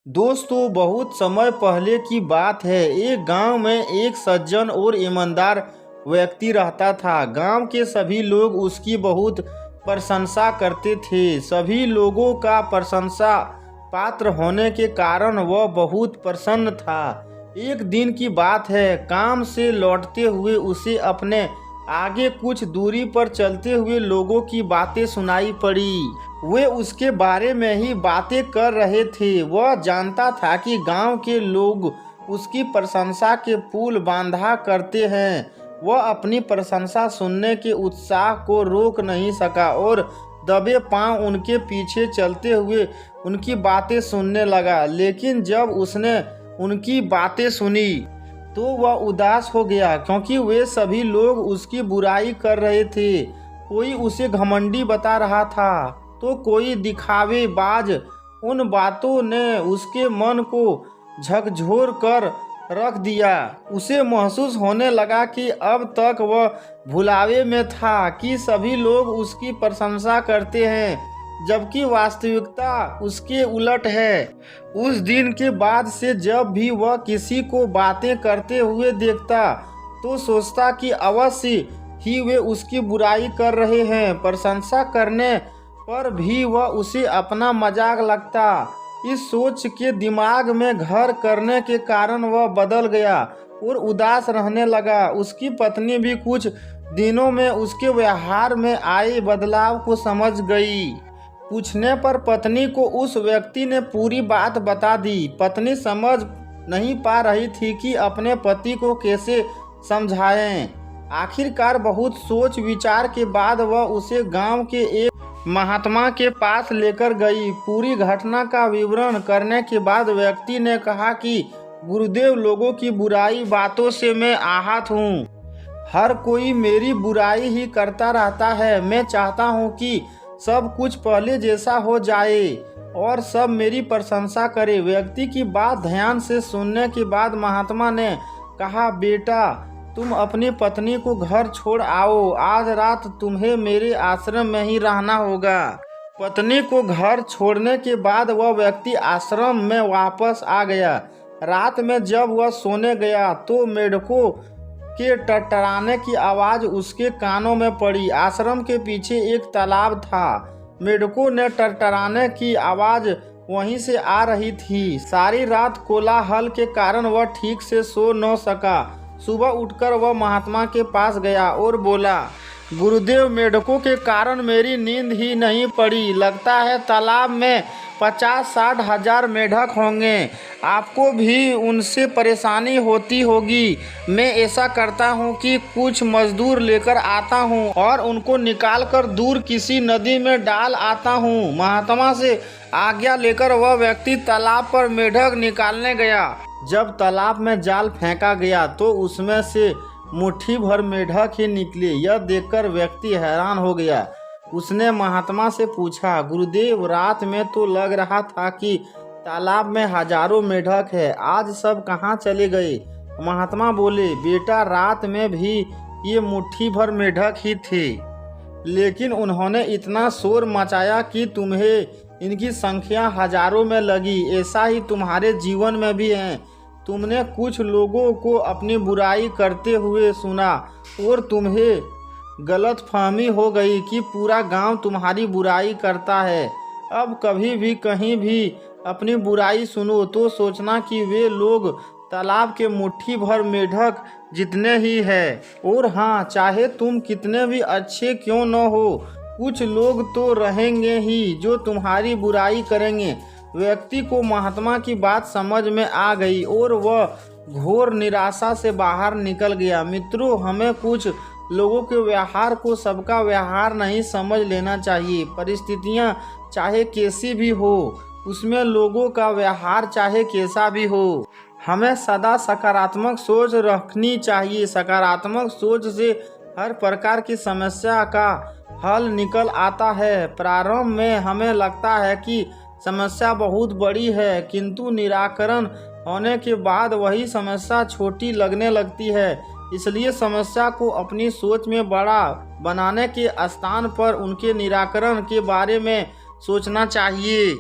दोस्तों, बहुत समय पहले की बात है। एक गांव में एक सज्जन और ईमानदार व्यक्ति रहता था। गांव के सभी लोग उसकी बहुत प्रशंसा करते थे। सभी लोगों का प्रशंसा पात्र होने के कारण वह बहुत प्रसन्न था। एक दिन की बात है, काम से लौटते हुए उसे अपने आगे कुछ दूरी पर चलते हुए लोगों की बातें सुनाई पड़ी। वे उसके बारे में ही बातें कर रहे थे। वह जानता था कि गांव के लोग उसकी प्रशंसा के पुल बांधा करते हैं। वह अपनी प्रशंसा सुनने के उत्साह को रोक नहीं सका और दबे पांव उनके पीछे चलते हुए उनकी बातें सुनने लगा। लेकिन जब उसने उनकी बातें सुनी तो वह उदास हो गया, क्योंकि वे सभी लोग उसकी बुराई कर रहे थे। कोई उसे घमंडी बता रहा था तो कोई दिखावेबाज। उन बातों ने उसके मन को झकझोर कर रख दिया। उसे महसूस होने लगा कि अब तक वह भुलावे में था कि सभी लोग उसकी प्रशंसा करते हैं, जबकि वास्तविकता उसके उलट है। उस दिन के बाद से जब भी वह किसी को बातें करते हुए देखता तो सोचता कि अवश्य ही वे उसकी बुराई कर रहे हैं। प्रशंसा करने पर भी वह उसे अपना मजाक लगता। इस सोच के दिमाग में घर करने के कारण वह बदल गया और उदास रहने लगा। उसकी पत्नी भी कुछ दिनों में उसके व्यवहार में आए बदलाव को समझ गई। पूछने पर पत्नी को उस व्यक्ति ने पूरी बात बता दी। पत्नी समझ नहीं पा रही थी कि अपने पति को कैसे समझाएं। आखिरकार बहुत सोच विचार के बाद वह उसे गांव के एक महात्मा के पास लेकर गई। पूरी घटना का विवरण करने के बाद व्यक्ति ने कहा कि गुरुदेव, लोगों की बुराई बातों से मैं आहत हूँ। हर कोई मेरी बुराई ही करता रहता है। मैं चाहता हूँ कि सब कुछ पहले जैसा हो जाए और सब मेरी प्रशंसा करे। व्यक्ति की बात ध्यान से सुनने के बाद महात्मा ने कहा, बेटा, तुम अपनी पत्नी को घर छोड़ आओ। आज रात तुम्हें मेरे आश्रम में ही रहना होगा। पत्नी को घर छोड़ने के बाद वह व्यक्ति आश्रम में वापस आ गया। रात में जब वह सोने गया तो मेढकों के टटराने की आवाज़ उसके कानों में पड़ी। आश्रम के पीछे एक तालाब था। मेढकों ने टटराने की आवाज़ वहीं से आ रही थी। सारी रात कोलाहल के कारण वह ठीक से सो न सका। सुबह उठकर वह महात्मा के पास गया और बोला, गुरुदेव, मेढकों के कारण मेरी नींद ही नहीं पड़ी। लगता है तालाब में 50-60 हजार मेढक होंगे। आपको भी उनसे परेशानी होती होगी। मैं ऐसा करता हूँ कि कुछ मजदूर लेकर आता हूँ और उनको निकालकर दूर किसी नदी में डाल आता हूँ। महात्मा से आज्ञा लेकर वह व्यक्ति तालाब पर मेढक निकालने गया। जब तालाब में जाल फेंका गया तो उसमें से मुट्ठी भर मेढक ही निकले। यह देखकर व्यक्ति हैरान हो गया। उसने महात्मा से पूछा, गुरुदेव, रात में तो लग रहा था कि तालाब में हजारों मेढक है, आज सब कहाँ चले गए? महात्मा बोले, बेटा, रात में भी ये मुट्ठी भर मेढक ही थे, लेकिन उन्होंने इतना शोर मचाया कि तुम्हें इनकी संख्या हजारों में लगी। ऐसा ही तुम्हारे जीवन में भी है। तुमने कुछ लोगों को अपनी बुराई करते हुए सुना और तुम्हें गलतफहमी हो गई कि पूरा गांव तुम्हारी बुराई करता है। अब कभी भी कहीं भी अपनी बुराई सुनो तो सोचना कि वे लोग तालाब के मुट्ठी भर मेढक जितने ही है। और हाँ, चाहे तुम कितने भी अच्छे क्यों न हो, कुछ लोग तो रहेंगे ही जो तुम्हारी बुराई करेंगे। व्यक्ति को महात्मा की बात समझ में आ गई और वह घोर निराशा से बाहर निकल गया। मित्रों, हमें कुछ लोगों के व्यवहार को सबका व्यवहार नहीं समझ लेना चाहिए। परिस्थितियां चाहे कैसी भी हो, उसमें लोगों का व्यवहार चाहे कैसा भी हो, हमें सदा सकारात्मक सोच रखनी चाहिए। सकारात्मक सोच से हर प्रकार की समस्या का हल निकल आता है। प्रारंभ में हमें लगता है कि समस्या बहुत बड़ी है, किंतु निराकरण होने के बाद वही समस्या छोटी लगने लगती है। इसलिए समस्या को अपनी सोच में बड़ा बनाने के स्थान पर उनके निराकरण के बारे में सोचना चाहिए।